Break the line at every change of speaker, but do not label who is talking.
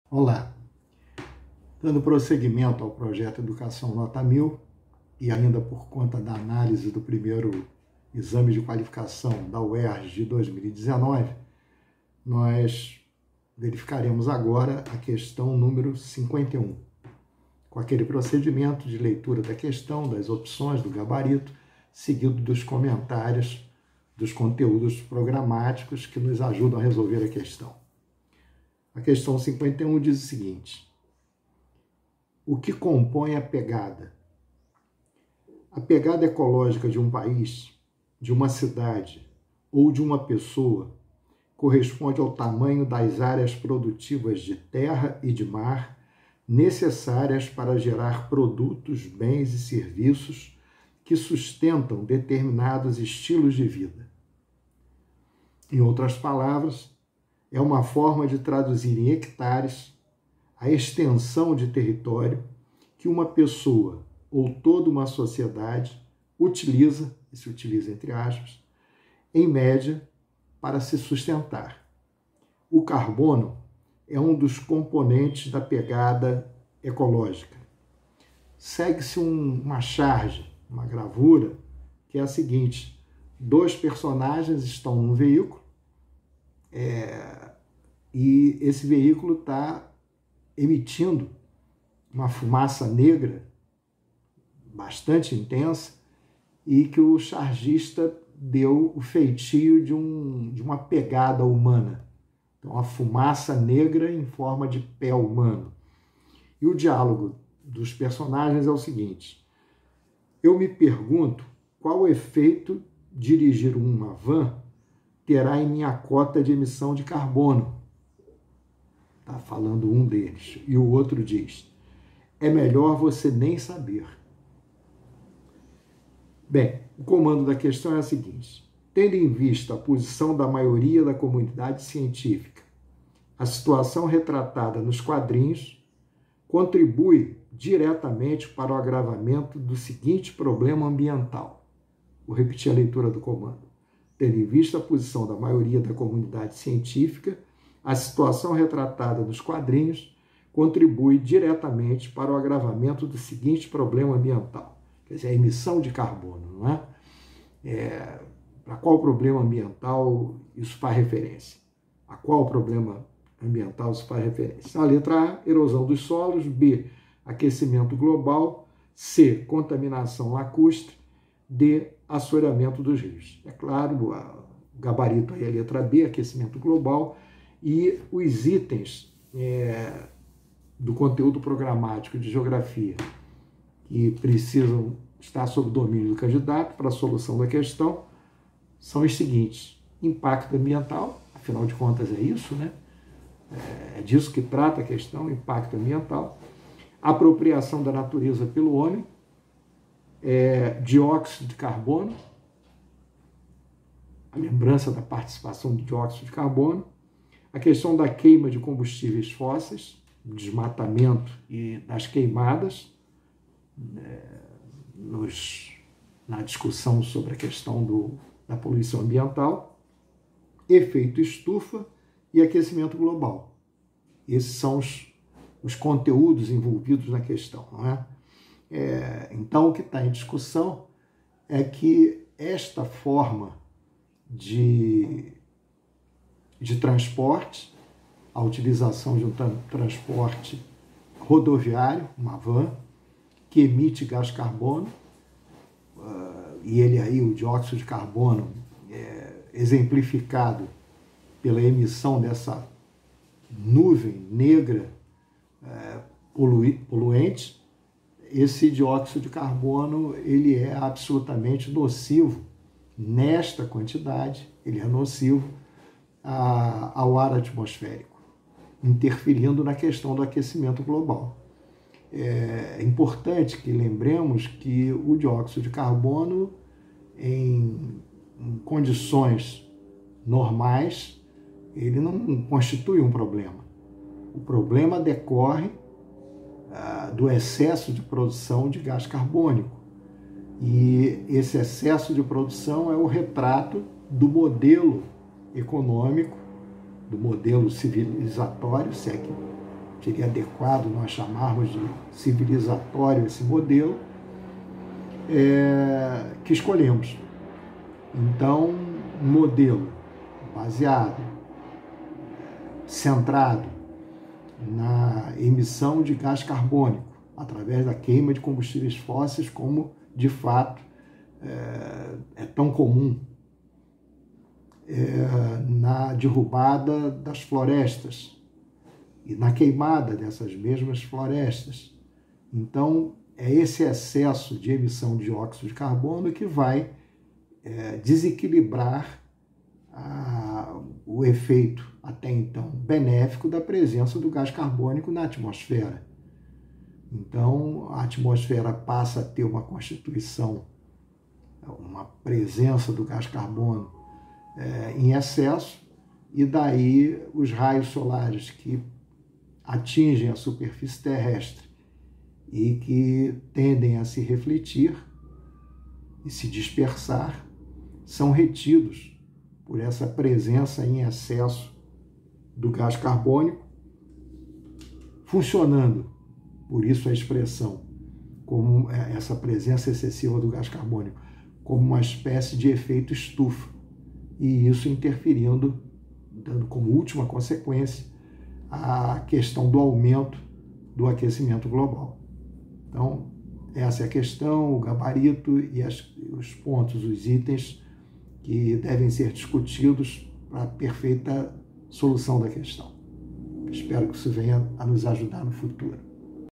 Olá, dando prosseguimento ao projeto Educação Nota 1000 e ainda por conta da análise do primeiro exame de qualificação da UERJ de 2019, nós verificaremos agora a questão número 51, com aquele procedimento de leitura da questão, das opções, do gabarito, seguido dos comentários dos conteúdos programáticos que nos ajudam a resolver a questão. A questão 51 diz o seguinte: o que compõe a pegada? A pegada ecológica de um país, de uma cidade ou de uma pessoa corresponde ao tamanho das áreas produtivas de terra e de mar necessárias para gerar produtos, bens e serviços que sustentam determinados estilos de vida. Em outras palavras, é uma forma de traduzir em hectares a extensão de território que uma pessoa ou toda uma sociedade utiliza, e se utiliza entre aspas, em média, para se sustentar. O carbono é um dos componentes da pegada ecológica. Segue-se uma charge, uma gravura, que é a seguinte: dois personagens estão num veículo, e esse veículo está emitindo uma fumaça negra bastante intensa e que o chargista deu o feitio de uma pegada humana. Então, uma fumaça negra em forma de pé humano. E o diálogo dos personagens é o seguinte: eu me pergunto qual o efeito dirigir uma van terá em minha cota de emissão de carbono. Está falando um deles. E o outro diz: é melhor você nem saber. Bem, o comando da questão é o seguinte: tendo em vista a posição da maioria da comunidade científica, a situação retratada nos quadrinhos contribui diretamente para o agravamento do seguinte problema ambiental. Vou repetir a leitura do comando. Tendo em vista a posição da maioria da comunidade científica, a situação retratada nos quadrinhos contribui diretamente para o agravamento do seguinte problema ambiental. Quer dizer, a emissão de carbono, não é? Para qual problema ambiental isso faz referência? A qual problema ambiental isso faz referência? A letra A, erosão dos solos. B, aquecimento global. C, contaminação lacustre. D, assoreamento dos rios. É claro, o gabarito aí é a letra B, aquecimento global, e os itens do conteúdo programático de geografia que precisam estar sob domínio do candidato para a solução da questão são os seguintes: impacto ambiental, afinal de contas é isso, né? É disso que trata a questão, impacto ambiental, apropriação da natureza pelo homem, dióxido de carbono, a lembrança da participação do dióxido de carbono, a questão da queima de combustíveis fósseis, desmatamento e das queimadas, na discussão sobre a questão da poluição ambiental, efeito estufa e aquecimento global. Esses são os conteúdos envolvidos na questão, não é? Então, o que está em discussão é que esta forma de transporte, a utilização de um transporte rodoviário, uma van, que emite gás carbono, e ele aí, o dióxido de carbono, exemplificado pela emissão dessa nuvem negra poluente. Esse dióxido de carbono ele é absolutamente nocivo nesta quantidade, ele é nocivo ao ar atmosférico, interferindo na questão do aquecimento global. É importante que lembremos que o dióxido de carbono, em condições normais, ele não constitui um problema. O problema decorre do excesso de produção de gás carbônico. E esse excesso de produção é o retrato do modelo econômico, do modelo civilizatório, se é que seria adequado nós chamarmos de civilizatório esse modelo, que escolhemos. Então, um modelo baseado, centrado na emissão de gás carbônico, através da queima de combustíveis fósseis, como de fato é tão comum, na derrubada das florestas e na queimada dessas mesmas florestas. Então, é esse excesso de emissão de dióxido de carbono que vai desequilibrar o efeito até então benéfico da presença do gás carbônico na atmosfera. Então, a atmosfera passa a ter uma constituição, uma presença do gás carbono em excesso, e daí os raios solares que atingem a superfície terrestre e que tendem a se refletir e se dispersar são retidos por essa presença em excesso do gás carbônico, funcionando, por isso a expressão, como essa presença excessiva do gás carbônico, como uma espécie de efeito estufa, e isso interferindo, dando como última consequência a questão do aumento do aquecimento global. Então, essa é a questão, o gabarito e os pontos, os itens que devem ser discutidos para a perfeita solução da questão. Espero que isso venha a nos ajudar no futuro.